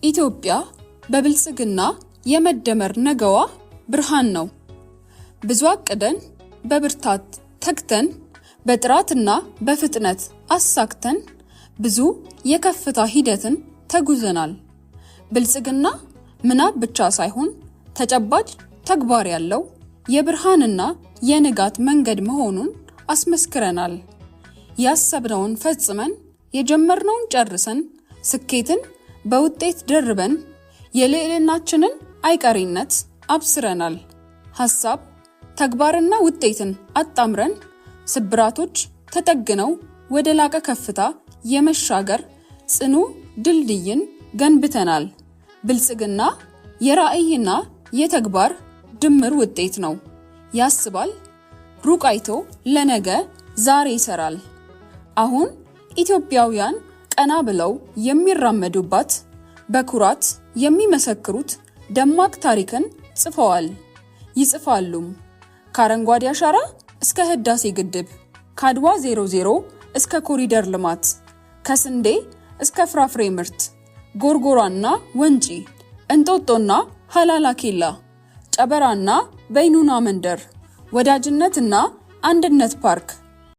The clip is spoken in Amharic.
ኢትዮጵያ በብልጽግና የመደመር ነገዋ ብርሃን ነው። ብዙ አቅደን በብርታት ተግተን በጥራትና በፍጥነት አሳክተን ብዙ የከፍታ ሂደትን ተጉዘናል። ብልጽግና ምናብ ብቻ ሳይሆን ተጨባጭ ተግባር ያለው የብርሃንና የንጋት መንገድ መሆኑን አስመስክረናል። ያሰብነውን ፈጽመን የጀመርነውን ጨርሰን ስኬትን በውጤት ደርበን የልዕልናችንን አይቀሬነት አብስረናል። ሐሳብ ተግባርና ውጤትን አጣምረን ስብራቶች ተጠግነው ወደ ላቀ ከፍታ የመሻገር ጽኑ ድልድይን ገንብተናል። ብልጽግና የራዕይና የተግባር ድምር ውጤት ነው። ያስባል፣ ሩቅ አይቶ ለነገ ዛሬ ይሰራል። አሁን ኢትዮጵያውያን ቀና ብለው የሚራመዱባት በኩራት የሚመሰክሩት ደማቅ ታሪክን ጽፈዋል፣ ይጽፋሉም። ከአረንጓዴ አሻራ እስከ ህዳሴ ግድብ፣ ከአድዋ 00 እስከ ኮሪደር ልማት፣ ከስንዴ እስከ ፍራፍሬ ምርት፣ ጎርጎራና ወንጪ፣ እንጦጦና ሀላላ ኬላ፣ ጨበራና በይኑና መንደር፣ ወዳጅነትና አንድነት ፓርክ